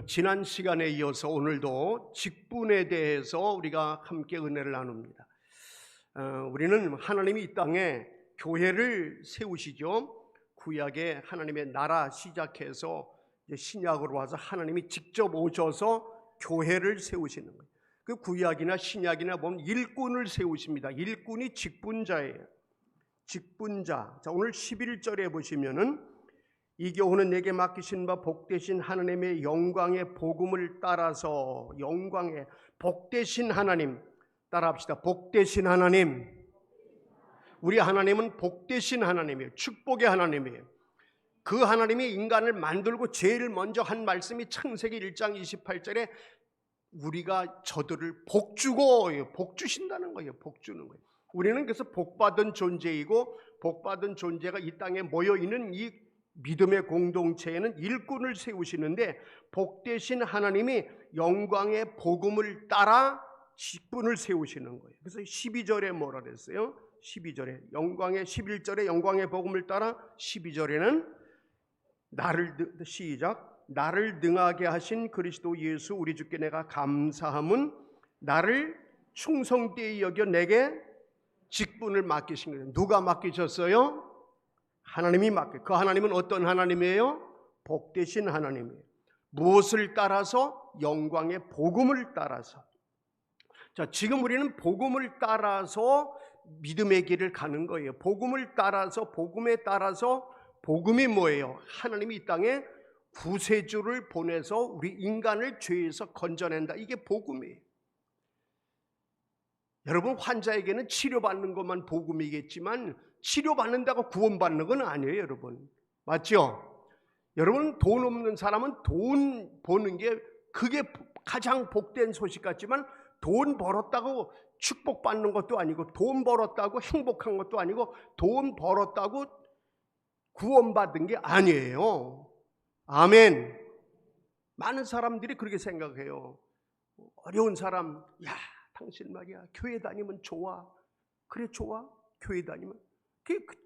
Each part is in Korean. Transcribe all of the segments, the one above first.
지난 시간에 이어서 오늘도 직분에 대해서 우리가 함께 은혜를 나눕니다. 우리는 하나님이 이 땅에 교회를 세우시죠. 구약에 하나님의 나라 시작해서 신약으로 와서 하나님이 직접 오셔서 교회를 세우시는 거예요. 그 구약이나 신약이나 보면 일꾼을 세우십니다. 일꾼이 직분자예요. 직분자. 자, 오늘 11절에 보시면은 이 교훈은 내게 맡기신 바 복되신 하나님의 영광의 복음을 따라서, 영광의 복되신 하나님 따라합시다. 복되신 하나님. 우리 하나님은 복되신 하나님이에요. 축복의 하나님이에요. 그 하나님이 인간을 만들고 제일 먼저 한 말씀이 창세기 1장 28절에 우리가 저들을 복주고, 복주신다는 거예요. 복주는 거예요. 우리는 그래서 복받은 존재이고, 복받은 존재가 이 땅에 모여있는 이 믿음의 공동체에는 일꾼을 세우시는데, 복되신 하나님이 영광의 복음을 따라 직분을 세우시는 거예요. 그래서 12절에 뭐라 그랬어요? 12절에 영광의 11절에 영광의 복음을 따라 12절에는 나를 능하게 하신 그리스도 예수 우리 주께 내가 감사함은 나를 충성되이 여겨 내게 직분을 맡기신 거예요. 누가 맡기셨어요? 하나님이 맡겨. 그 하나님은 어떤 하나님이에요? 복되신 하나님이에요. 무엇을 따라서? 영광의 복음을 따라서. 자, 지금 우리는 복음을 따라서 믿음의 길을 가는 거예요. 복음을 따라서, 복음에 따라서, 복음이 뭐예요? 하나님이 이 땅에 구세주를 보내서 우리 인간을 죄에서 건져낸다. 이게 복음이에요. 여러분, 환자에게는 치료받는 것만 복음이겠지만 치료받는다고 구원받는 건 아니에요, 여러분. 맞죠? 여러분, 돈 없는 사람은 돈 버는 게 그게 가장 복된 소식 같지만 돈 벌었다고 축복받는 것도 아니고, 돈 벌었다고 행복한 것도 아니고, 돈 벌었다고 구원받은 게 아니에요. 아멘. 많은 사람들이 그렇게 생각해요. 어려운 사람, 야, 당신 말이야, 교회 다니면 좋아. 그래, 좋아? 교회 다니면.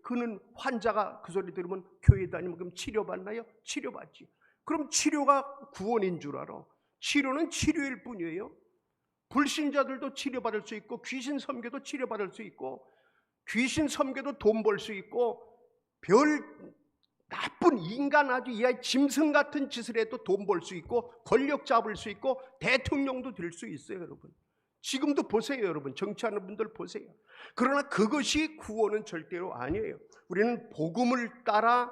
그는 환자가 그 소리 들으면 교회 다니면 그럼 치료받나요? 치료받지. 그럼 치료가 구원인 줄 알아. 치료는 치료일 뿐이에요. 불신자들도 치료받을 수 있고, 귀신 섬겨도 치료받을 수 있고, 귀신 섬겨도 돈 벌 수 있고, 별 나쁜 인간 아주 이하의 짐승 같은 짓을 해도 돈 벌 수 있고, 권력 잡을 수 있고, 대통령도 될 수 있어요, 여러분. 지금도 보세요, 여러분. 정치하는 분들 보세요. 그러나 그것이 구원은 절대로 아니에요. 우리는 복음을 따라,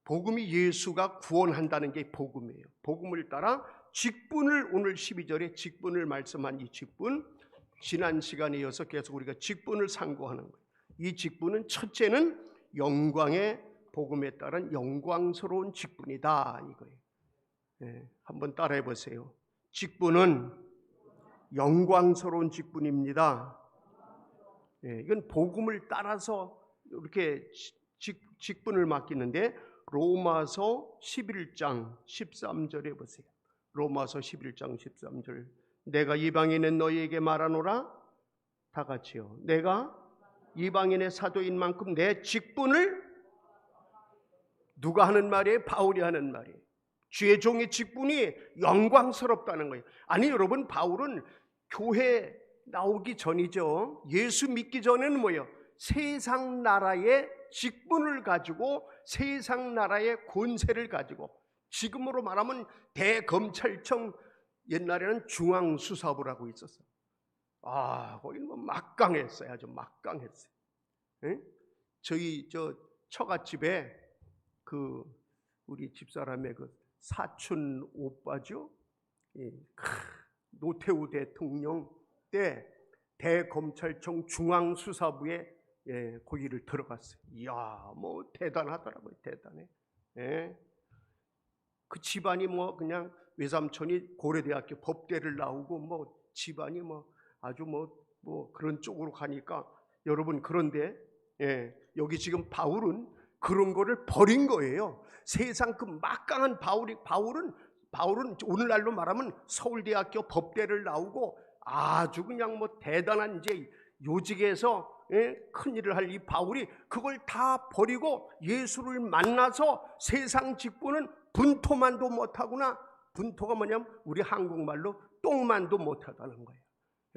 복음이 예수가 구원한다는 게 복음이에요. 복음을 따라 직분을, 오늘 12절에 직분을 말씀한 이 직분, 지난 시간에 이어서 계속 우리가 직분을 상고하는 거예요. 이 직분은 첫째는 영광의 복음에 따른 영광스러운 직분이다, 이거예요. 네, 한번 따라해 보세요. 직분은 영광스러운 직분입니다. 네, 이건 복음을 따라서 이렇게 직분을 맡기는데, 로마서 11장 13절에 보세요. 로마서 11장 13절. 내가 이방인은 너희에게 말하노라. 다 같이요. 내가 이방인의 사도인 만큼 내 직분을, 누가 하는 말이에요? 바울이 하는 말이에요. 주의 종의 직분이 영광스럽다는 거예요. 아니, 여러분, 바울은 교회 나오기 전이죠. 예수 믿기 전에는 뭐예요? 세상 나라의 직분을 가지고, 세상 나라의 권세를 가지고, 지금으로 말하면 대검찰청, 옛날에는 중앙수사부라고 있었어요. 아, 거기는 뭐 막강했어요. 아주 막강했어요. 네? 저희 처갓집에 그 우리 집사람의 그 사촌 오빠죠. 노태우 대통령 때 대검찰청 중앙수사부에 거기를 들어갔어요. 이야, 뭐 대단하더라고요. 대단해. 예. 그 집안이 뭐 그냥 외삼촌이 고려대학교 법대를 나오고, 뭐 집안이 뭐 아주 뭐 그런 쪽으로 가니까, 여러분, 그런데 여기 지금 바울은 그런 거를 버린 거예요. 세상 그 막강한 바울은 오늘날로 말하면 서울대학교 법대를 나오고 아주 그냥 뭐 대단한 이제 요직에서 큰 일을 할 이 바울이 그걸 다 버리고 예수를 만나서 세상 직분은 분토만도 못하구나, 분토가 뭐냐면 우리 한국말로 똥만도 못하다는 거예요.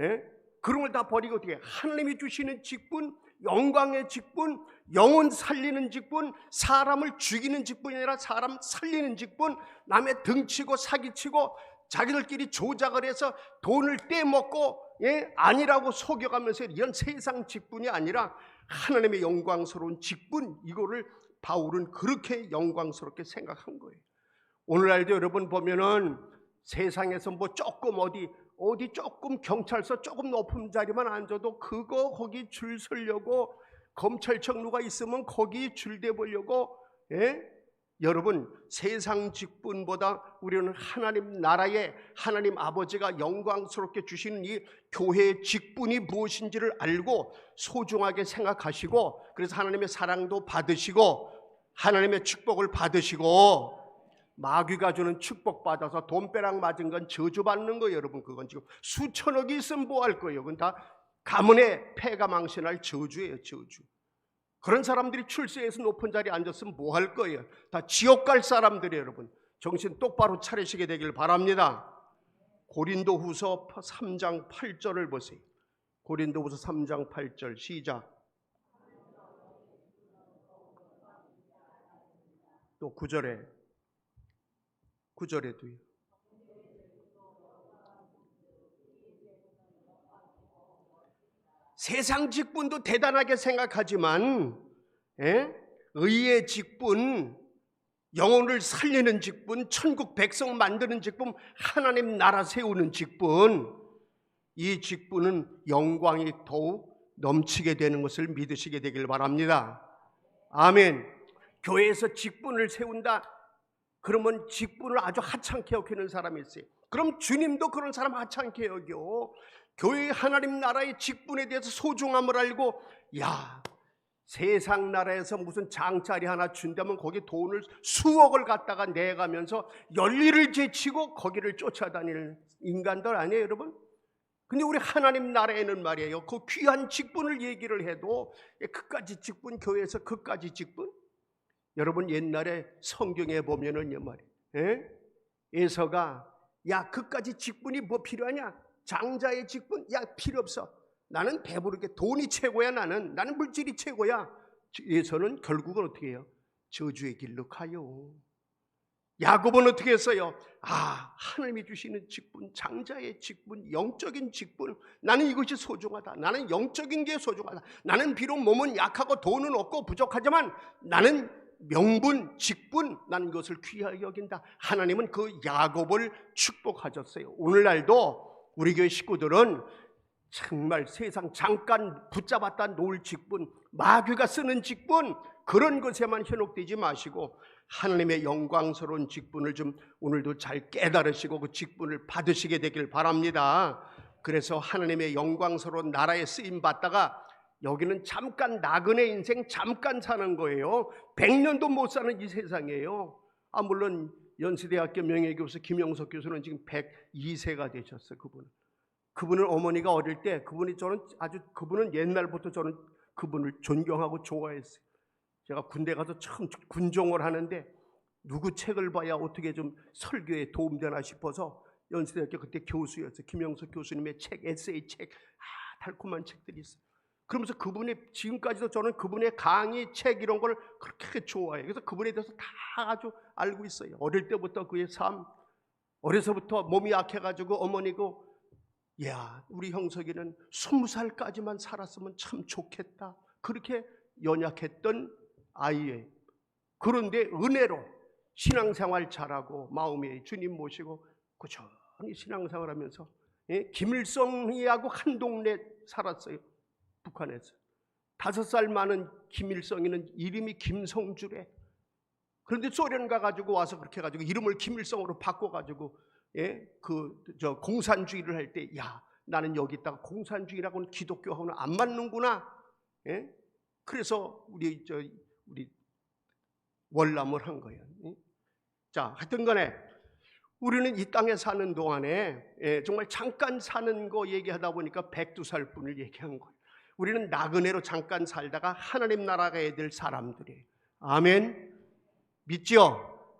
예? 그런 걸 다 버리고 어떻게 하나님이 주시는 직분, 영광의 직분, 영혼 살리는 직분, 사람을 죽이는 직분이 아니라 사람 살리는 직분, 남의 등치고 사기치고 자기들끼리 조작을 해서 돈을 떼먹고 아니라고 속여가면서 이런 세상 직분이 아니라 하나님의 영광스러운 직분, 이거를 바울은 그렇게 영광스럽게 생각한 거예요. 오늘날도 여러분 보면은 세상에서 뭐 조금 어디 조금 경찰서 조금 높은 자리만 앉아도 그거 거기 줄 서려고, 검찰청 누가 있으면 거기 줄 대보려고. 여러분, 세상 직분보다 우리는 하나님 나라에 하나님 아버지가 영광스럽게 주시는 이 교회의 직분이 무엇인지를 알고 소중하게 생각하시고, 그래서 하나님의 사랑도 받으시고 하나님의 축복을 받으시고, 마귀가 주는 축복 받아서 돈벼락 맞은 건 저주받는 거예요. 여러분, 그건 지금 수천억이 있으면 뭐 할 거예요? 그건 다 가문의 폐가 망신할 저주예요. 저주. 그런 사람들이 출세해서 높은 자리에 앉았으면 뭐 할 거예요? 다 지옥 갈 사람들이에요. 여러분, 정신 똑바로 차리시게 되길 바랍니다. 고린도후서 3장 8절을 보세요. 고린도후서 3장 8절 시작. 또 9절에도요. 세상 직분도 대단하게 생각하지만 의의 직분, 영혼을 살리는 직분, 천국 백성 만드는 직분, 하나님 나라 세우는 직분, 이 직분은 영광이 더욱 넘치게 되는 것을 믿으시게 되길 바랍니다. 아멘. 교회에서 직분을 세운다 그러면 직분을 아주 하찮게 여기는 사람이 있어요. 그럼 주님도 그런 사람 하찮게 여겨. 교회 하나님 나라의 직분에 대해서 소중함을 알고, 야, 세상 나라에서 무슨 장자리 하나 준다면 거기 돈을 수억을 갖다가 내가면서 열일을 제치고 거기를 쫓아다니는 인간들 아니에요, 여러분? 근데 우리 하나님 나라에는 말이에요, 그 귀한 직분을 얘기를 해도 그까지 직분, 교회에서 그까지 직분. 여러분, 옛날에 성경에 보면은요 말이에요, 에서가 야, 그까지 직분이 뭐 필요하냐? 장자의 직분? 야, 필요 없어. 나는 배부르게 돈이 최고야. 나는 물질이 최고야. 에서는 결국은 어떻게 해요? 저주의 길로 가요. 야곱은 어떻게 했어요? 하나님이 주시는 직분, 장자의 직분, 영적인 직분, 나는 이것이 소중하다. 나는 영적인 게 소중하다. 나는 비록 몸은 약하고 돈은 없고 부족하지만 나는 명분, 직분, 나는 이것을 귀하게 여긴다. 하나님은 그 야곱을 축복하셨어요. 오늘날도 우리 교회 식구들은 정말 세상 잠깐 붙잡았다 놓을 직분, 마귀가 쓰는 직분, 그런 것에만 현혹되지 마시고 하나님의 영광스러운 직분을 좀 오늘도 잘 깨달으시고 그 직분을 받으시게 되길 바랍니다. 그래서 하나님의 영광스러운 나라에 쓰임 받다가 여기는 잠깐 나그네 인생 잠깐 사는 거예요. 100년도 못 사는 이 세상이에요. 물론 연세대학교 명예교수 김영석 교수는 지금 102세가 되셨어요. 그분은 어머니가 어릴 때 그분은 옛날부터 저는 그분을 존경하고 좋아했어요. 제가 군대 가서 처음 군종을 하는데 누구 책을 봐야 어떻게 좀 설교에 도움되나 싶어서 연세대학교 그때 교수였어요. 김영석 교수님의 책, 에세이 책, 달콤한 책들이 있어요. 그러면서 지금까지도 저는 그분의 강의, 책 이런 걸 그렇게 좋아해요. 그래서 그분에 대해서 다 아주 알고 있어요. 어릴 때부터 그의 삶, 어려서부터 몸이 약해가지고 어머니고, 야, 우리 형석이는 20살까지만 살았으면 참 좋겠다. 그렇게 연약했던 아이예요. 그런데 은혜로 신앙생활 잘하고 마음에 주님 모시고 꾸준히 신앙생활하면서 김일성이하고 한 동네 살았어요. 북한에서 5살 많은 김일성이는 이름이 김성주래. 그런데 소련 가가지고 와서 그렇게 해가지고 이름을 김일성으로 바꿔가지고 공산주의를 할 때, 야, 나는 여기 있다가 공산주의라고는 기독교하고는 안 맞는구나. 그래서 우리 월남을 한 거예요. 자, 하여튼간에 우리는 이 땅에 사는 동안에 정말 잠깐 사는 거 얘기하다 보니까 102살 분을 얘기한 거예요. 우리는 나그네로 잠깐 살다가 하나님 나라가 될 사람들이에요. 아멘. 믿죠?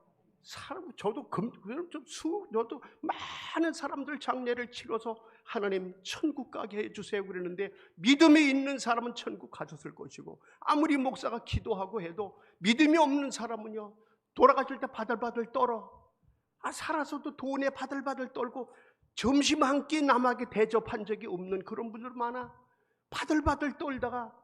저도 저도 많은 사람들 장례를 치러서 하나님 천국 가게 해주세요 그러는데, 믿음이 있는 사람은 천국 가졌을 것이고, 아무리 목사가 기도하고 해도 믿음이 없는 사람은요, 돌아가실 때 바들바들 떨어. 살아서도 돈에 바들바들 떨고 점심 한 끼 남에게 대접한 적이 없는 그런 분들 많아. 바들바들 떨다가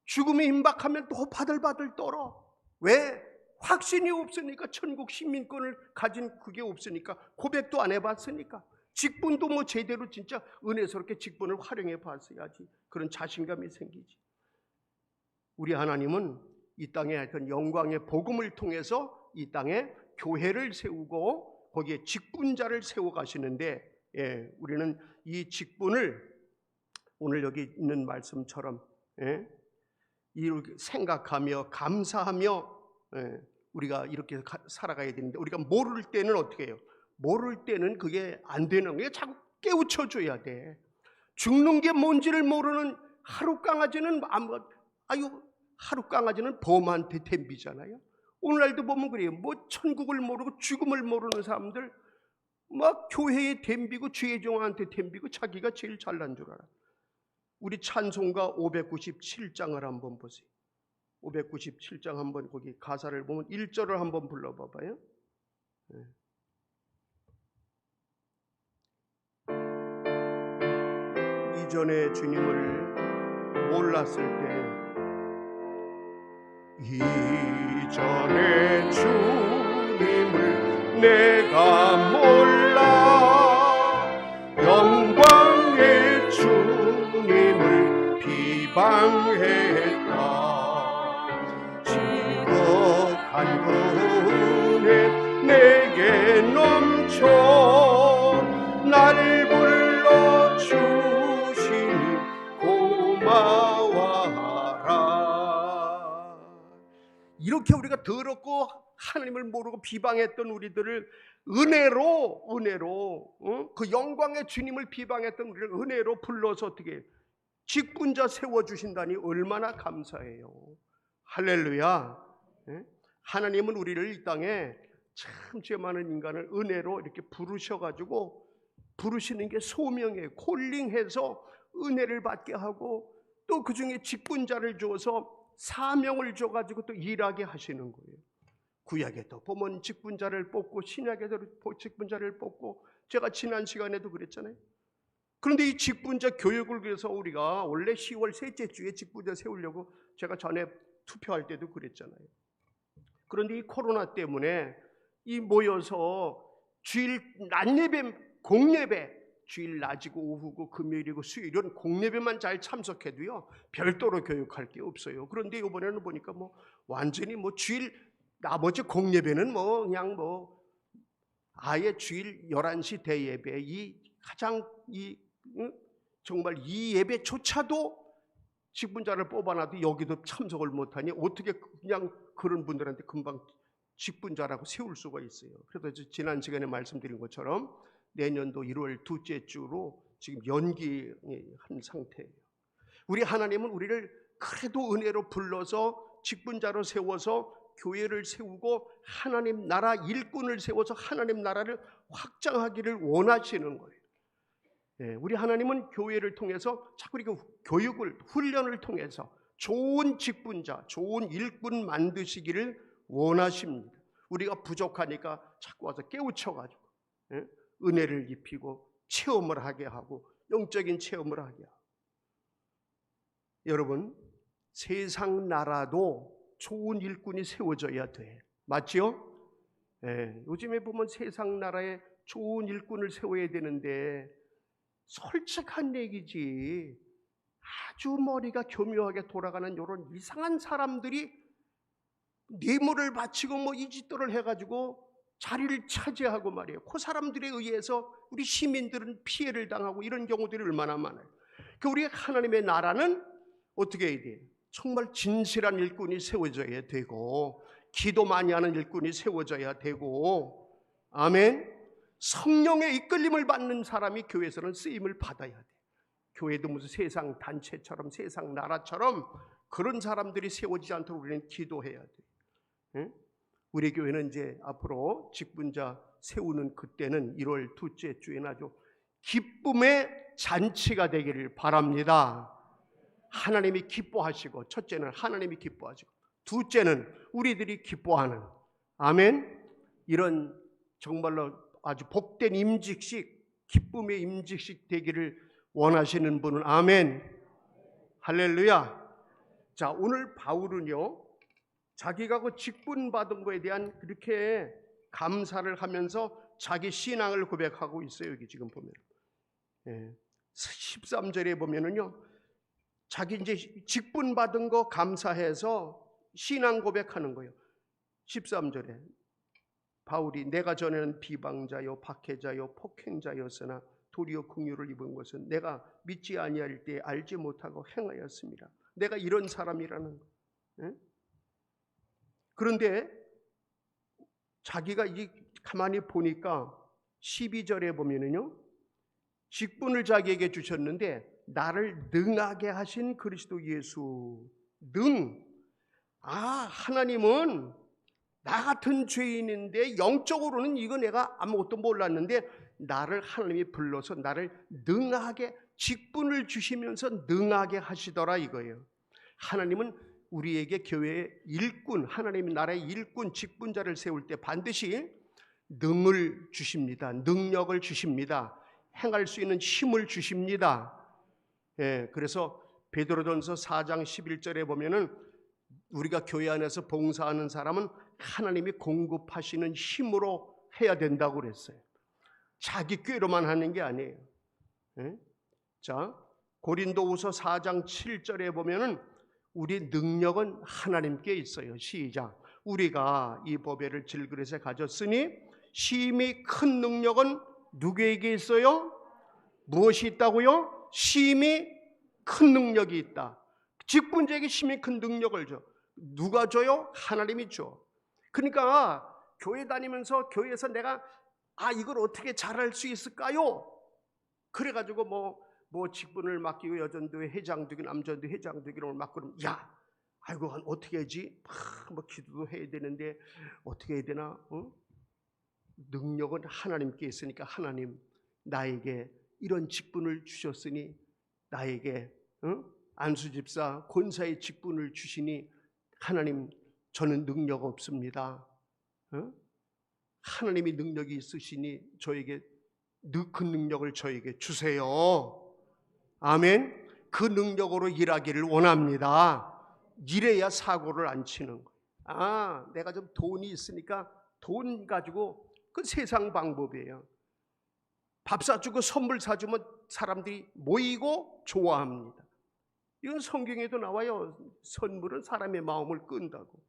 죽음이 임박하면 또 바들바들 떨어. 왜? 확신이 없으니까. 천국 시민권을 가진 그게 없으니까. 고백도 안 해봤으니까. 직분도 뭐 제대로 진짜 은혜스럽게 직분을 활용해 봤어야지 그런 자신감이 생기지. 우리 하나님은 이 땅에 그 영광의 복음을 통해서 이 땅에 교회를 세우고 거기에 직분자를 세워 가시는데, 우리는 이 직분을 오늘 여기 있는 말씀처럼 이렇게 생각하며 감사하며 우리가 이렇게 살아가야 되는데, 우리가 모를 때는 어떻게 해요? 모를 때는 그게 안 되는 거예요. 자꾸 깨우쳐 줘야 돼. 죽는 게 뭔지를 모르는 하루 강아지는 하루 강아지는 범한테 덤비잖아요. 오늘날도 보면 그래요. 뭐 천국을 모르고 죽음을 모르는 사람들 막 교회에 덤비고 죄종한테 덤비고 자기가 제일 잘난 줄 알아. 우리 찬송가 597장을 한번 보세요. 597장 한번 거기 가사를 보면 1절을 한번 불러봐봐요. 이전에 주님을 몰랐을 때, 이전에 주님을 내가 몰라 영광의 주님을 비방했다. 지극한 은혜 내게 넘쳐 날 불러주시니 고마워하라. 이렇게 우리가 더럽고 하나님을 모르고 비방했던 우리들을 은혜로 그 영광의 주님을 비방했던 우리를 은혜로 불러서 어떻게 직분자 세워주신다니 얼마나 감사해요. 할렐루야. 하나님은 우리를 이 땅에 참 죄 많은 인간을 은혜로 이렇게 부르셔가지고, 부르시는 게 소명이에요. 콜링해서 은혜를 받게 하고, 또 그 중에 직분자를 줘서 사명을 줘가지고 또 일하게 하시는 거예요. 구약에도 보면 직분자를 뽑고, 신약에도 직분자를 뽑고, 제가 지난 시간에도 그랬잖아요. 그런데 이 직분자 교육을 위해서 우리가 원래 10월 셋째 주에 직분자 세우려고 제가 전에 투표할 때도 그랬잖아요. 그런데 이 코로나 때문에 이 모여서 주일 낮예배, 공예배, 주일 낮이고 오후고 금요일이고 수요일은 공예배만 잘 참석해도요 별도로 교육할 게 없어요. 그런데 이번에는 보니까 뭐 완전히 뭐 주일 나머지 공예배는 뭐 그냥 뭐 아예 주일 11시 대예배, 이 가장 정말 이 예배조차도 직분자를 뽑아놔도 여기도 참석을 못하니 어떻게 그냥 그런 분들한테 금방 직분자라고 세울 수가 있어요. 그래서 지난 시간에 말씀드린 것처럼 내년도 1월 둘째 주로 지금 연기한 상태예요. 우리 하나님은 우리를 그래도 은혜로 불러서 직분자로 세워서 교회를 세우고 하나님 나라 일꾼을 세워서 하나님 나라를 확장하기를 원하시는 거예요. 우리 하나님은 교회를 통해서 자꾸 이렇게 교육을, 훈련을 통해서 좋은 직분자, 좋은 일꾼 만드시기를 원하십니다. 우리가 부족하니까 자꾸 와서 깨우쳐가지고 은혜를 입히고 체험을 하게 하고 영적인 체험을 하게 하고. 여러분, 세상 나라도 좋은 일꾼이 세워져야 돼. 맞죠? 요즘에 보면 세상 나라에 좋은 일꾼을 세워야 되는데 솔직한 얘기지, 아주 머리가 교묘하게 돌아가는 이런 이상한 사람들이 뇌물을 바치고 뭐 이짓돌을 해가지고 자리를 차지하고 말이에요. 그 사람들에 의해서 우리 시민들은 피해를 당하고 이런 경우들이 얼마나 많아요. 그 우리 하나님의 나라는 어떻게 해야 돼요? 정말 진실한 일꾼이 세워져야 되고, 기도 많이 하는 일꾼이 세워져야 되고, 아멘. 성령의 이끌림을 받는 사람이 교회에서는 쓰임을 받아야 돼. 교회도 무슨 세상 단체처럼 세상 나라처럼 그런 사람들이 세워지지 않도록 우리는 기도해야 돼. 우리 교회는 이제 앞으로 직분자 세우는 그때는 1월 둘째 주에는 아주 기쁨의 잔치가 되기를 바랍니다. 하나님이 기뻐하시고, 첫째는 하나님이 기뻐하시고, 둘째는 우리들이 기뻐하는, 아멘, 이런 정말로 아주 복된 임직식, 기쁨의 임직식 되기를 원하시는 분은 아멘, 할렐루야. 자, 오늘 바울은요, 자기가 그 직분 받은 거에 대한 그렇게 감사를 하면서 자기 신앙을 고백하고 있어요. 여기 지금 보면 13절에 보면은요, 자기 이제 직분 받은 거 감사해서 신앙 고백하는 거예요. 13절에 바울이 내가 전에는 비방자요 박해자요 폭행자였으나 도리어 긍휼을 입은 것은 내가 믿지 아니할 때 알지 못하고 행하였습니다. 내가 이런 사람이라는 거. 그런데 자기가 이 가만히 보니까 12절에 보면은요, 직분을 자기에게 주셨는데 나를 능하게 하신 그리스도 예수. 하나님은 나 같은 죄인인데 영적으로는 이거 내가 아무것도 몰랐는데 나를 하나님이 불러서 나를 능하게, 직분을 주시면서 능하게 하시더라 이거예요. 하나님은 우리에게 교회의 일꾼, 하나님의 나라의 일꾼, 직분자를 세울 때 반드시 능을 주십니다. 능력을 주십니다. 행할 수 있는 힘을 주십니다. 그래서 베드로전서 4장 11절에 보면은 우리가 교회 안에서 봉사하는 사람은 하나님이 공급하시는 힘으로 해야 된다고 그랬어요. 자기 꾀로만 하는 게 아니에요. 자, 고린도후서 4장 7절에 보면은 우리 능력은 하나님께 있어요. 시작. 우리가 이 보배를 질그릇에 가졌으니 심히 큰 능력은 누구에게 있어요? 무엇이 있다고요? 심히 큰 능력이 있다. 직분자에게 심히 큰 능력을 줘. 누가 줘요? 하나님이 줘. 그러니까 교회 다니면서 교회에서 내가 이걸 어떻게 잘할 수 있을까요? 그래가지고 뭐 직분을 맡기고 여전도회 회장 되기 남전도회 회장 되기를 막 그러면 아이고 어떻게 하지? 뭐 기도도 해야 되는데 어떻게 해야 되나? 능력은 하나님께 있으니까 하나님 나에게 이런 직분을 주셨으니 나에게 안수집사 권사의 직분을 주시니 하나님 저는 능력 없습니다. 하나님이 능력이 있으시니 저에게 그 능력을 저에게 주세요. 아멘. 그 능력으로 일하기를 원합니다. 이래야 사고를 안 치는 거예요. 내가 좀 돈이 있으니까 돈 가지고 그 세상 방법이에요. 밥 사주고 선물 사주면 사람들이 모이고 좋아합니다. 이건 성경에도 나와요. 선물은 사람의 마음을 끈다고.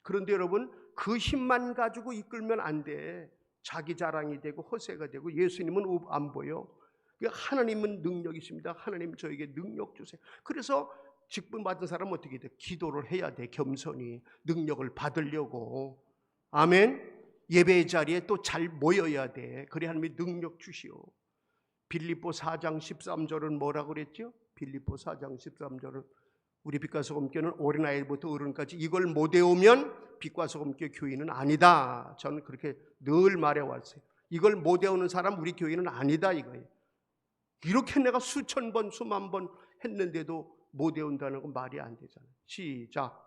그런데 여러분 그 힘만 가지고 이끌면 안 돼. 자기 자랑이 되고 허세가 되고 예수님은 안 보여. 하나님은 능력이십니다. 하나님 저에게 능력 주세요. 그래서 직분 받은 사람은 어떻게 돼? 기도를 해야 돼. 겸손히 능력을 받으려고. 아멘. 예배의 자리에 또 잘 모여야 돼. 그래 하나님이 능력 주시오. 빌립보 4장 13절은 뭐라고 그랬죠? 빌립보 4장 13절은 우리 빛과 소금교는 어린아이부터 어른까지 이걸 못 외우면 빛과 소금교 교인은 아니다. 저는 그렇게 늘 말해왔어요. 이걸 못 외우는 사람 우리 교인은 아니다 이거예요. 이렇게 내가 수천 번 수만 번 했는데도 못 외운다는 건 말이 안 되잖아요. 시작.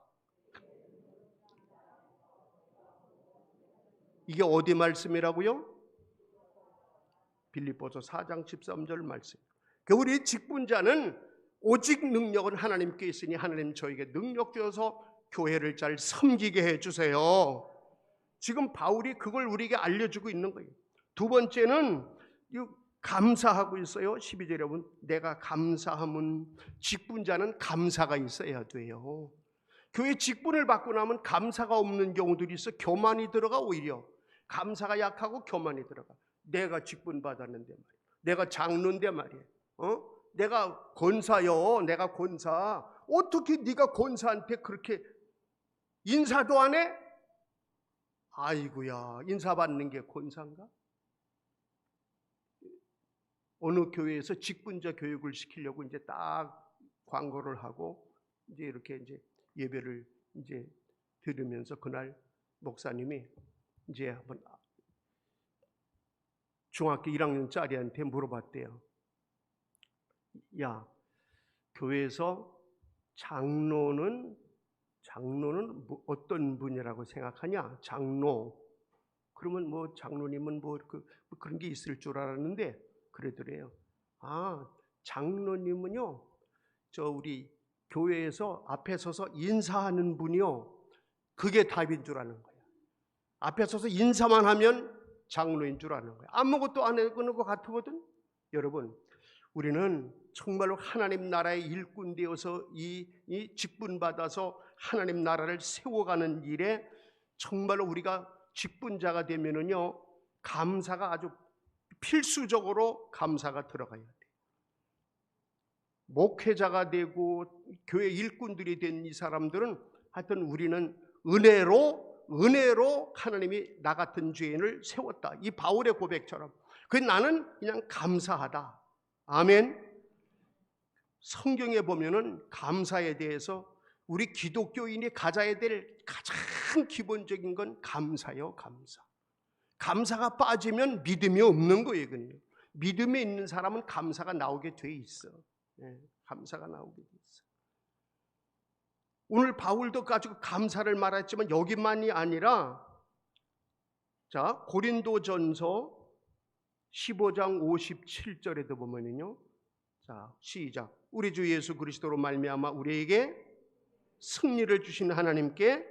이게 어디 말씀이라고요? 빌립보서 4장 13절 말씀. 우리 직분자는 오직 능력은 하나님께 있으니 하나님 저에게 능력 주어서 교회를 잘 섬기게 해주세요. 지금 바울이 그걸 우리에게 알려주고 있는 거예요. 두 번째는 감사하고 있어요. 12절에 보면 내가 감사함은, 직분자는 감사가 있어야 돼요. 교회 직분을 받고 나면 감사가 없는 경우들이 있어. 교만이 들어가. 오히려 감사가 약하고 교만이 들어가. 내가 직분 받았는데 말이야. 내가 장로인데 말이야. 내가 권사요. 내가 권사. 어떻게 네가 권사한테 그렇게 인사도 안 해? 아이고야, 인사받는 게 권사인가? 어느 교회에서 직분자 교육을 시키려고 이제 딱 광고를 하고 이제 이렇게 이제 예배를 이제 들으면서 그날 목사님이 이제 한번 중학교 1학년짜리한테 물어봤대요. 야, 교회에서 장로는 어떤 분이라고 생각하냐? 장로. 그러면 뭐 장로님은 뭐 그런 게 있을 줄 알았는데 그러더래요. 아, 장로님은요, 우리 교회에서 앞에 서서 인사하는 분이요, 그게 답인 줄 아는 거예요. 앞에 서서 인사만 하면 장로인 줄 아는 거예요. 아무것도 안 해보는 것 같거든. 여러분, 우리는 정말로 하나님 나라의 일꾼 되어서 이 직분 받아서 하나님 나라를 세워가는 일에 정말로 우리가 직분자가 되면은요, 감사가 아주 필수적으로 감사가 들어가야 돼요. 목회자가 되고 교회 일꾼들이 된 이 사람들은 하여튼 우리는 은혜로 하나님이 나 같은 죄인을 세웠다. 이 바울의 고백처럼. 그 나는 그냥 감사하다. 아멘. 성경에 보면은 감사에 대해서 우리 기독교인이 가져야 될 가장 기본적인 건 감사요, 감사. 감사가 빠지면 믿음이 없는 거예요. 믿음이 있는 사람은 감사가 나오게 돼 있어. 감사가 나오게 돼 있어. 오늘 바울도 가지고 감사를 말했지만 여기만이 아니라, 자, 고린도전서 15장 57절에도 보면은요, 자, 시작. 우리 주 예수 그리스도로 말미암아 우리에게 승리를 주신 하나님께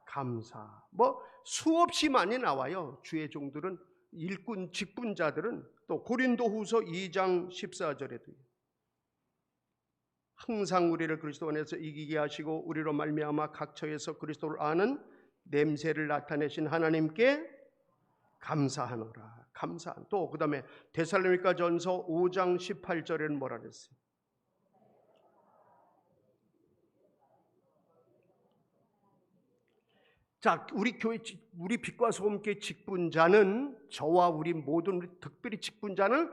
감사. 뭐 수없이 많이 나와요. 주의 종들은, 일꾼 직분자들은. 또 고린도후서 2장 14절에도 항상 우리를 그리스도 안에서 이기게 하시고 우리로 말미암아 각 처에서 그리스도를 아는 냄새를 나타내신 하나님께 감사하노라. 감사. 또 그다음에 데살로니가전서 5장 18절에는 뭐라 그랬어요? 자, 우리 교회, 우리 빛과 소금교회 직분자는, 저와 우리 모든 특별히 직분자는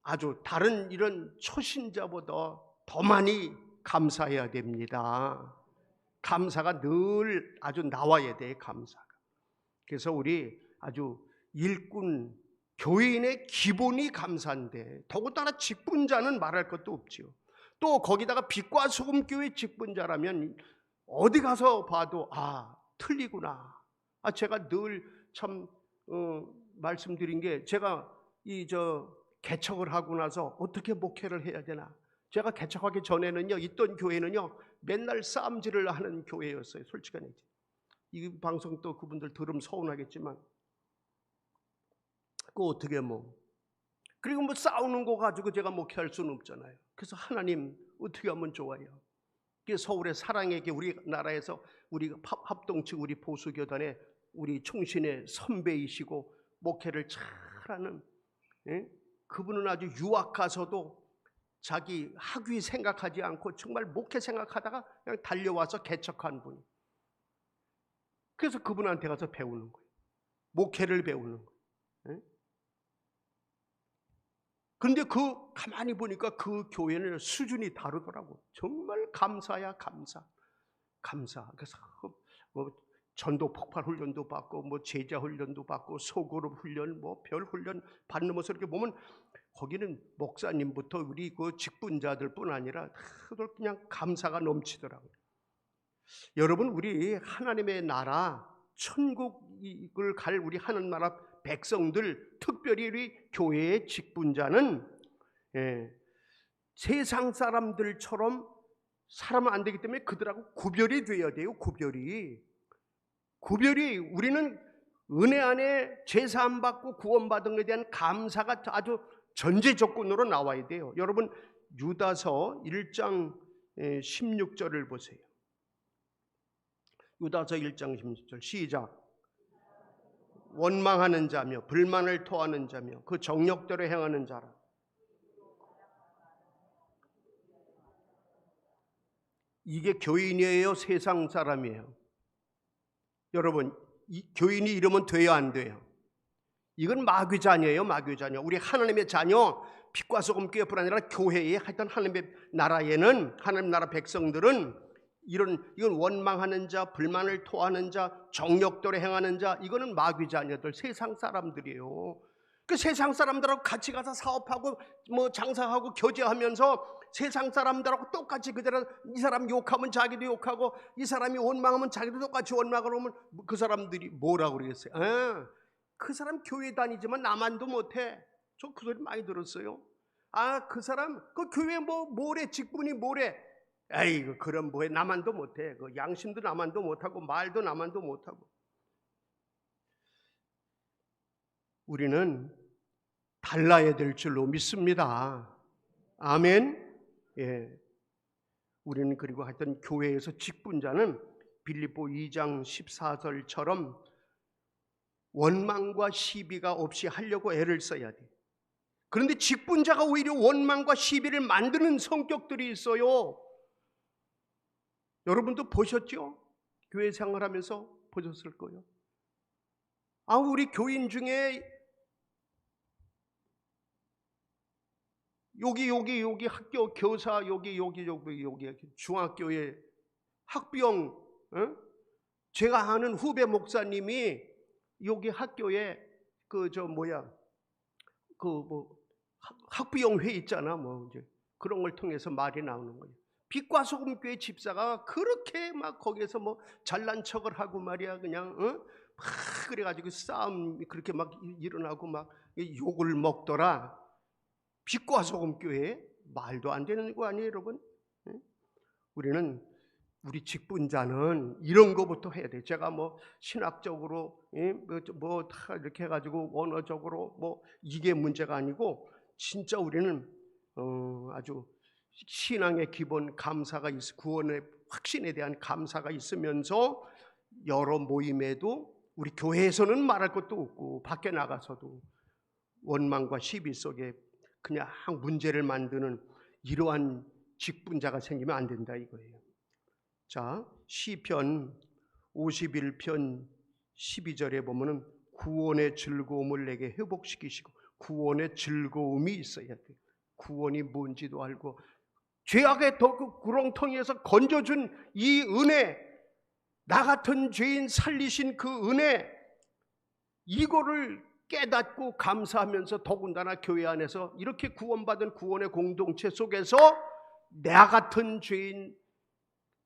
아주 다른 이런 초신자보다 더 많이 감사해야 됩니다. 감사가 늘 아주 나와야 돼, 감사가. 그래서 우리 아주 일꾼 교인의 기본이 감사인데, 더군다나 직분자는 말할 것도 없지요. 또 거기다가 빛과 소금교회 직분자라면 어디 가서 봐도 틀리구나. 제가 늘 참 말씀드린 게, 제가 개척을 하고 나서 어떻게 목회를 해야 되나. 제가 개척하기 전에는요, 있던 교회는요, 맨날 싸움질을 하는 교회였어요. 솔직하게. 이 방송 또 그분들 들으면 서운하겠지만, 어떻게 그리고 싸우는 거 가지고 제가 목회할 수는 없잖아요. 그래서 하나님 어떻게 하면 좋아요? 서울의 사랑에게 우리나라에서 우리 합동측 우리 보수교단의 우리 총신의 선배이시고 목회를 잘하는, 그분은 아주 유학 가서도 자기 학위 생각하지 않고 정말 목회 생각하다가 그냥 달려와서 개척한 분. 그래서 그분한테 가서 배우는 거예요. 목회를 배우는 거예요. 그런데 가만히 보니까 그 교회는 수준이 다르더라고. 정말 감사야, 감사. 그래서 전도 폭발 훈련도 받고, 제자 훈련도 받고, 소그룹 훈련, 별 훈련 받는 모습 이렇게 보면, 거기는 목사님부터 우리 그 직분자들뿐 아니라 다들 그냥 감사가 넘치더라고요. 여러분, 우리 하나님의 나라, 천국을 갈 우리 하나님 나라 백성들, 특별히 우리 교회의 직분자는 세상 사람들처럼 살아면 안 되기 때문에 그들하고 구별이 되어야 돼요. 구별이 우리는 은혜 안에 제사함 받고 구원받은 것에 대한 감사가 아주 전제 조건으로 나와야 돼요. 여러분, 유다서 1장 16절을 보세요. 유다서 1장 16절 시작. 원망하는 자며 불만을 토하는 자며 그 정욕대로 행하는 자라. 이게 교인이에요, 세상 사람이에요? 여러분, 이 교인이 이러면 돼요, 안 돼요? 이건 마귀 자녀예요, 마귀 자녀. 우리 하나님의 자녀, 빛과 소금 교회뿐 아니라 교회에 하여튼 하나님의 나라에는, 하나님 나라 백성들은 이건 원망하는 자, 불만을 토하는 자, 정욕대로 행하는 자, 이거는 마귀 자녀들, 세상 사람들이에요. 그 세상 사람들하고 같이 가서 사업하고 뭐 장사하고 교제하면서 세상 사람들하고 똑같이 그대로 이 사람 욕하면 자기도 욕하고 이 사람이 원망하면 자기도 똑같이 원망을 하면 그 사람들이 뭐라고 그러겠어요? 그 사람 교회 다니지만 나만도 못해. 저 그 소리 많이 들었어요. 그 사람 그 교회 뭐래 직분이 뭐래. 에이 그럼 뭐해, 나만도 못해. 그 양심도 나만도 못하고 말도 나만도 못하고. 우리는 달라야 될 줄로 믿습니다. 아멘. 예. 우리는 그리고 하여튼 교회에서 직분자는 빌립보 2장 14절처럼 원망과 시비가 없이 하려고 애를 써야 돼. 그런데 직분자가 오히려 원망과 시비를 만드는 성격들이 있어요. 여러분도 보셨죠? 교회 생활하면서 보셨을 거예요. 우리 교인 중에 여기 학교 교사 여기 중학교에 학비용, 제가 아는 후배 목사님이 여기 학교에 학비용 회 있잖아, 이제 그런 걸 통해서 말이 나오는 거예요. 빛과 소금 교회 집사가 그렇게 막 거기에서 잘난 척을 하고 말이야, 그냥 막 그래가지고 싸움 그렇게 막 일어나고 막 욕을 먹더라. 빛과 소금 교회 말도 안 되는 거 아니에요, 여러분? 우리는 우리 직분자는 이런 거부터 해야 돼. 제가 신학적으로 다 이렇게 해가지고 원어적으로 이게 문제가 아니고, 진짜 우리는 아주 신앙의 기본 감사가 구원의 확신에 대한 감사가 있으면서 여러 모임에도 우리 교회에서는 말할 것도 없고 밖에 나가서도 원망과 시비 속에 그냥 문제를 만드는 이러한 직분자가 생기면 안 된다 이거예요. 자, 시편 51편 12절에 보면은 구원의 즐거움을 내게 회복시키시고, 구원의 즐거움이 있어야 돼. 구원이 뭔지도 알고 죄악의 구렁텅이에서 건져준 이 은혜, 나 같은 죄인 살리신 그 은혜, 이거를 깨닫고 감사하면서 더군다나 교회 안에서 이렇게 구원받은 구원의 공동체 속에서 나 같은 죄인,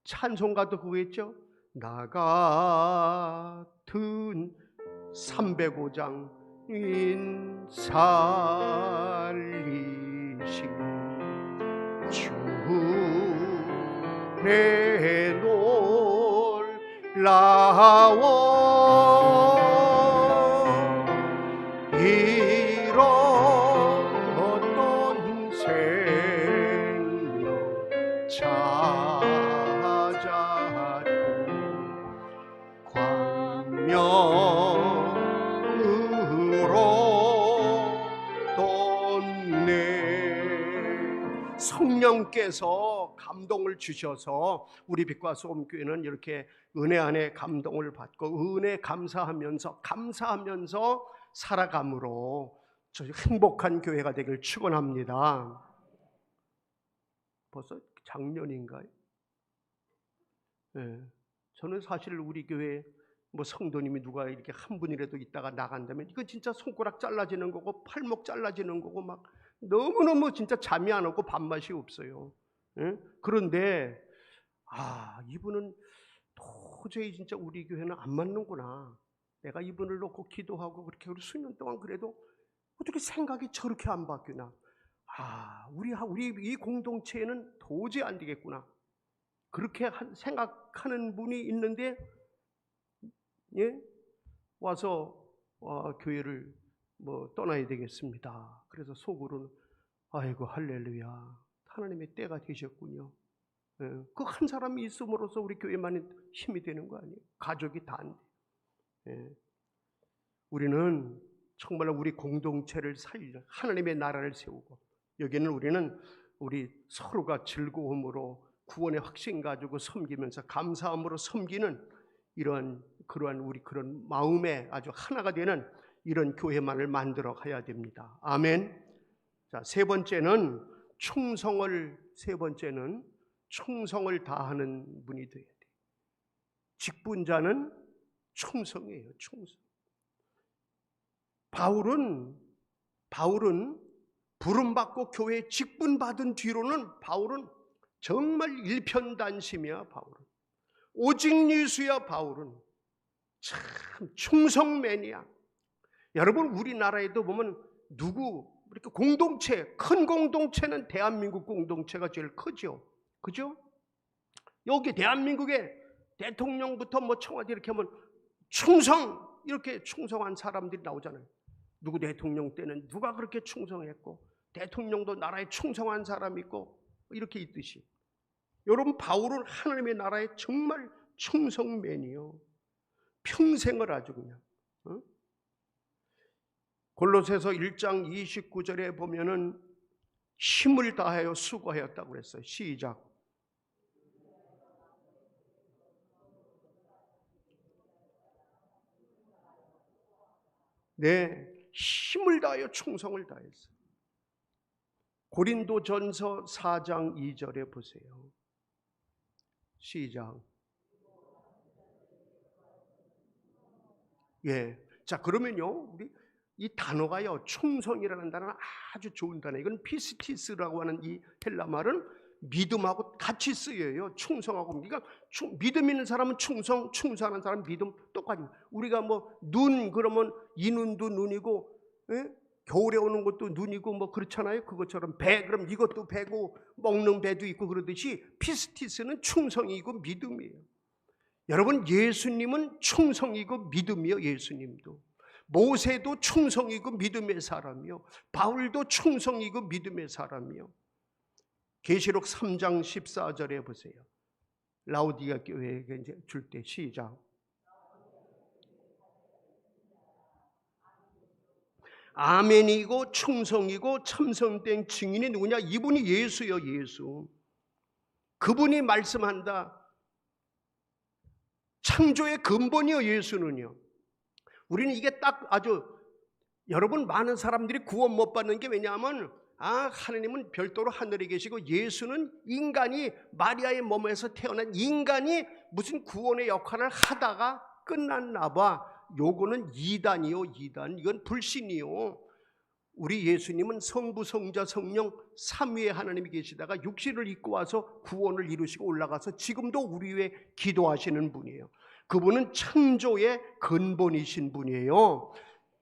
찬송가도 그거 있죠? 나 같은 305장 인 살리신 주 내 놀라워 이런 어떤 생명 찾았고 광명으로 돋네. 성령께서 감동을 주셔서 우리 빛과 소금 교회는 이렇게 은혜 안에 감동을 받고 은혜 감사하면서 살아감으로 저 행복한 교회가 되길 축원합니다. 벌써 작년인가요? 네. 저는 사실 우리 교회 성도님이 누가 이렇게 한 분이라도 있다가 나간다면 이거 진짜 손가락 잘라지는 거고 팔목 잘라지는 거고 막 너무너무 진짜 잠이 안 오고 밥맛이 없어요. 네? 그런데 이분은 도저히 진짜 우리 교회는 안 맞는구나. 내가 이분을 놓고 기도하고 그렇게 우리 수년 동안 그래도 어떻게 생각이 저렇게 안 바뀌나. 우리 이 공동체에는 도저히 안 되겠구나. 그렇게 생각하는 분이 있는데, 예? 와서 교회를 떠나야 되겠습니다. 그래서 속으로는 아이고 할렐루야, 하나님의 때가 되셨군요. 그 한 사람이 있음으로써 우리 교회만 힘이 되는 거 아니에요? 가족이 다 안 돼. 우리는 정말 우리 공동체를 살려 하나님의 나라를 세우고, 여기는 우리 서로가 즐거움으로 구원의 확신 가지고 섬기면서 감사함으로 섬기는 그러한 우리 그런 마음에 아주 하나가 되는 이런 교회만을 만들어 가야 됩니다. 아멘. 자, 세 번째는 충성을 다하는 분이 되어야 돼. 직분자는 충성이에요. 충성. 바울은 부름받고 교회에 직분받은 뒤로는 바울은 정말 일편단심이야. 바울은 오직 예수야. 바울은 참 충성맨이야. 여러분, 우리나라에도 보면 이렇게 큰 공동체는 대한민국 공동체가 제일 크죠. 그죠? 여기 대한민국의 대통령부터 뭐 청와대 이렇게 하면 이렇게 충성한 사람들이 나오잖아요. 누구 대통령 때는 누가 그렇게 충성했고, 대통령도 나라에 충성한 사람이 있고, 이렇게 있듯이. 여러분, 바울은 하나님의 나라에 정말 충성맨이요. 평생을 아주 그냥. 골로새서 1장 29절에 보면은 힘을 다하여 수고하였다고 그랬어요. 시작. 네, 힘을 다하여 충성을 다했어요. 고린도전서 4장 2절에 보세요. 시작. 예. 자, 그러면요, 우리 이 단어가요, 충성이라는 단어는 아주 좋은 단어. 이건 피스티스라고 하는 이 헬라 말은 믿음하고 같이 쓰여요. 충성하고. 그러니까 믿음 있는 사람은 충성하는 사람은 믿음 똑같이. 우리가 뭐 눈 그러면 이 눈도 눈이고, 예? 겨울에 오는 것도 눈이고 뭐 그렇잖아요. 그것처럼 배 그럼 이것도 배고 먹는 배도 있고 그러듯이 피스티스는 충성이고 믿음이에요. 여러분, 예수님은 충성이고 믿음이요. 예수님도. 모세도 충성이고 믿음의 사람이요. 바울도 충성이고 믿음의 사람이요. 계시록 3장 14절에 보세요. 라우디가 교회에게 이제 줄 때 시작. 아멘이고 충성이고 참선된 증인이 누구냐? 이분이 예수요. 예수. 그분이 말씀한다. 창조의 근본이요. 예수는요. 우리는 이게 딱 아주, 여러분, 많은 사람들이 구원 못 받는 게 왜냐하면 하나님은 별도로 하늘에 계시고 예수는 인간이, 마리아의 몸에서 태어난 인간이 무슨 구원의 역할을 하다가 끝났나 봐. 요거는 이단이요. 이단. 이건 불신이요. 우리 예수님은 성부, 성자, 성령 삼위의 하나님이 계시다가 육신을 입고 와서 구원을 이루시고 올라가서 지금도 우리 위해 기도하시는 분이에요. 그분은 창조의 근본이신 분이에요.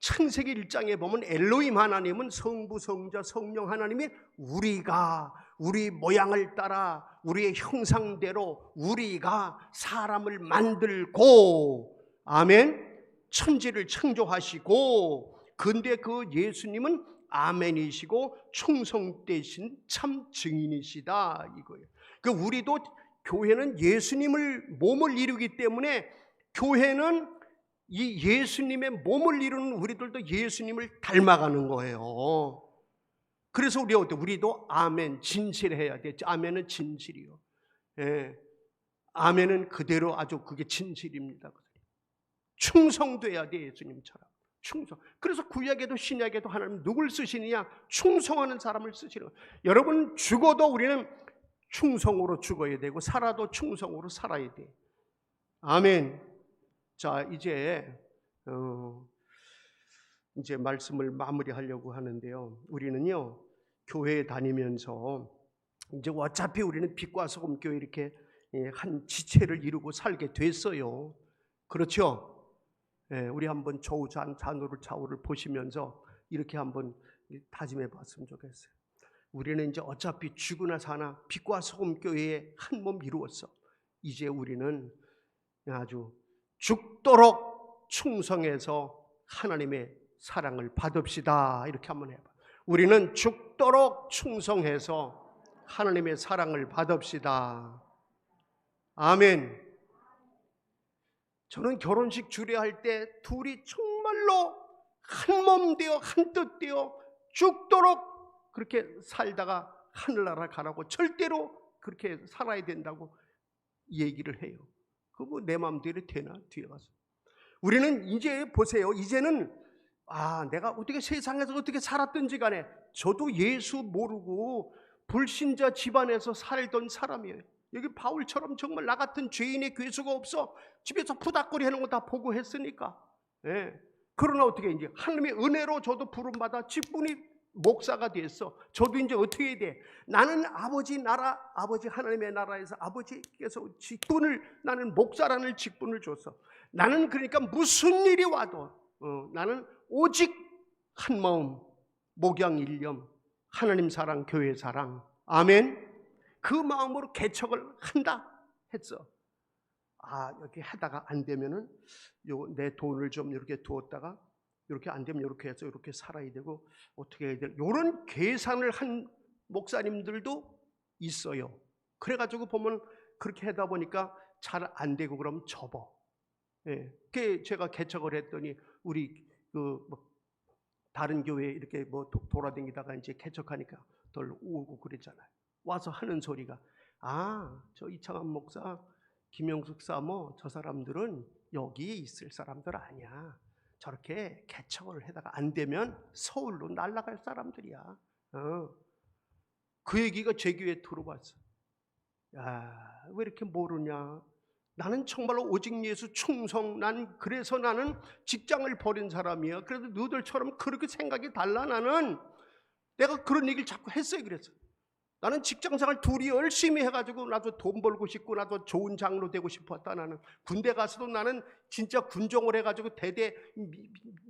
창세기 1장에 보면 엘로힘 하나님은 성부, 성자, 성령 하나님이 우리 모양을 따라 우리의 형상대로 우리가 사람을 만들고, 아멘, 천지를 창조하시고, 근데 그 예수님은 아멘이시고 충성되신 참 증인이시다 이거예요. 그 우리도 교회는 예수님을 몸을 이루기 때문에 교회는 이 예수님의 몸을 이루는 우리들도 예수님을 닮아가는 거예요. 그래서 우리도 아멘 진실해야 돼. 아멘은 진실이요. 예. 아멘은 그대로 아주 그게 진실입니다. 충성돼야 돼. 예수님처럼 충성. 그래서 구약에도 신약에도 하나님 누굴 쓰시느냐? 충성하는 사람을 쓰시는 거예요. 여러분, 죽어도 우리는 충성으로 죽어야 되고 살아도 충성으로 살아야 돼. 아멘. 자, 이제 말씀을 마무리하려고 하는데요. 우리는요, 교회에 다니면서 이제 어차피 우리는 빛과 소금 교회 이렇게 한 지체를 이루고 살게 됐어요. 그렇죠? 우리 한번 좌우를 보시면서 이렇게 한번 다짐해 봤으면 좋겠어요. 우리는 이제 어차피 죽으나 사나 빛과 소금 교회에 한 몸 이루었어. 이제 우리는 아주 죽도록 충성해서 하나님의 사랑을 받읍시다. 이렇게 한번 해봐. 우리는 죽도록 충성해서 하나님의 사랑을 받읍시다. 아멘. 저는 결혼식 주례할 때 둘이 정말로 한 몸 되어 한 뜻 되어 죽도록 그렇게 살다가 하늘나라 가라고, 절대로 그렇게 살아야 된다고 얘기를 해요. 그거 뭐 내 마음대로 되나? 뒤에 가서. 우리는 이제 보세요. 이제는 내가 어떻게 세상에서 어떻게 살았든지 간에 저도 예수 모르고 불신자 집안에서 살던 사람이에요. 여기 바울처럼 정말 나 같은 죄인의 괴수가 없어. 집에서 푸닥거리 하는 거 다 보고 했으니까. 예. 그러나 어떻게 이제 하나님의 은혜로 저도 부름받아 직분이 목사가 됐어. 저도 이제 어떻게 해야 돼? 나는 아버지 나라, 아버지 하나님의 나라에서 아버지께서 직분을, 나는 목사라는 직분을 줬어. 나는 그러니까 무슨 일이 와도 나는 오직 한 마음, 목양 일념, 하나님 사랑, 교회 사랑. 아멘. 그 마음으로 개척을 한다 했어. 이렇게 하다가 안 되면은 내 돈을 좀 이렇게 두었다가 이렇게 안 되면 이렇게 해서 이렇게 살아야 되고 어떻게 해야 돼? 이런 계산을 한 목사님들도 있어요. 그래가지고 보면 그렇게 하다 보니까 잘 안 되고 그러면 접어. 예. 그 제가 개척을 했더니 우리 다른 교회 이렇게 돌아다니다가 이제 개척하니까 덜 오고 그랬잖아요. 와서 하는 소리가 저 이창환 목사, 김영숙 사모 저 사람들은 여기에 있을 사람들 아니야. 저렇게 개척을 하다가 안 되면 서울로 날아갈 사람들이야. 그 얘기가 제 귀에 들어왔어. 왜 이렇게 모르냐? 나는 정말로 오직 예수 충성. 그래서 나는 직장을 버린 사람이야. 그래도 너희들처럼 그렇게 생각이 달라. 나는 내가 그런 얘기를 자꾸 했어요. 그래서 나는 직장생활 둘이 열심히 해가지고 나도 돈 벌고 싶고 나도 좋은 장로 되고 싶었다. 나는 군대 가서도 나는 진짜 군종을 해가지고 대대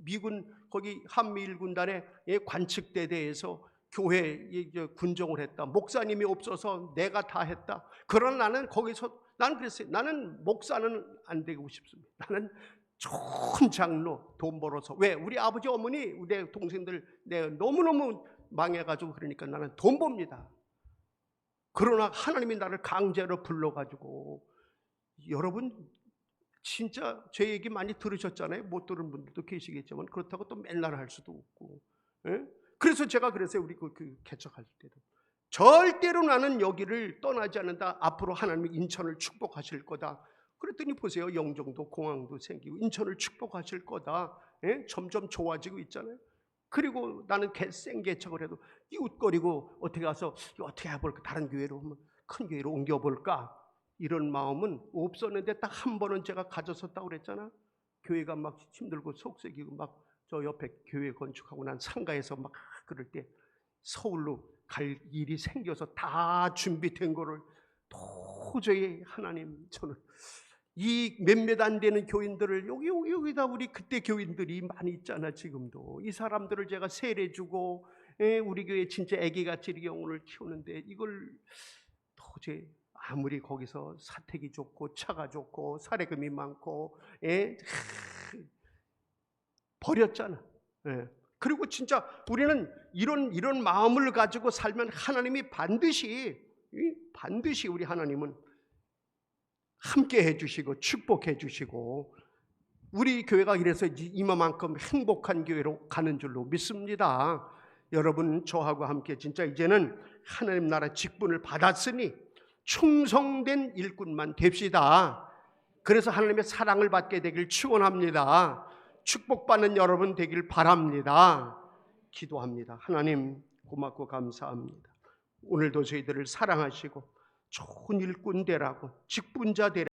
미군 거기 한미일 군단의 관측대대에서 교회 군종을 했다. 목사님이 없어서 내가 다 했다. 그러나 나는 거기서 나는 그랬어요. 나는 목사는 안 되고 싶습니다. 나는 좋은 장로 돈 벌어서. 왜? 우리 아버지 어머니 우리 동생들 내가 너무너무 망해가지고 그러니까 나는 돈 법니다. 그러나 하나님이 나를 강제로 불러가지고, 여러분 진짜 제 얘기 많이 들으셨잖아요. 못 들은 분들도 계시겠지만 그렇다고 또 맨날 할 수도 없고. 예? 그래서 제가 그랬어요. 우리 그 개척할 때도 절대로 나는 여기를 떠나지 않는다. 앞으로 하나님이 인천을 축복하실 거다. 그랬더니 보세요. 영종도 공항도 생기고 인천을 축복하실 거다. 예? 점점 좋아지고 있잖아요. 그리고 나는 생개척을 해도 이웃거리고 어떻게 가서 어떻게 해볼까, 다른 교회로 큰 교회로 옮겨볼까, 이런 마음은 없었는데 딱 한 번은 제가 가졌었다고 그랬잖아. 교회가 막 힘들고 속썩이고 막 저 옆에 교회 건축하고 난 상가에서 막 그럴 때 서울로 갈 일이 생겨서 다 준비된 거를 도저히 하나님, 저는 이 몇몇 안 되는 교인들을 여기다 우리 그때 교인들이 많이 있잖아. 지금도 이 사람들을 제가 세례주고 우리 교회 진짜 애기같이 이렇게 영혼을 키우는데 이걸 도저히 아무리 거기서 사택이 좋고 차가 좋고 사례금이 많고 버렸잖아. 그리고 진짜 우리는 이런 마음을 가지고 살면 하나님이 반드시 우리 하나님은 함께 해주시고 축복해 주시고 우리 교회가 이래서 이만큼 행복한 교회로 가는 줄로 믿습니다. 여러분 저하고 함께 진짜 이제는 하나님 나라 직분을 받았으니 충성된 일꾼만 됩시다. 그래서 하나님의 사랑을 받게 되길 축원합니다. 축복받는 여러분 되길 바랍니다. 기도합니다. 하나님 고맙고 감사합니다. 오늘도 저희들을 사랑하시고 좋은 일꾼 되라고, 직분자 되라고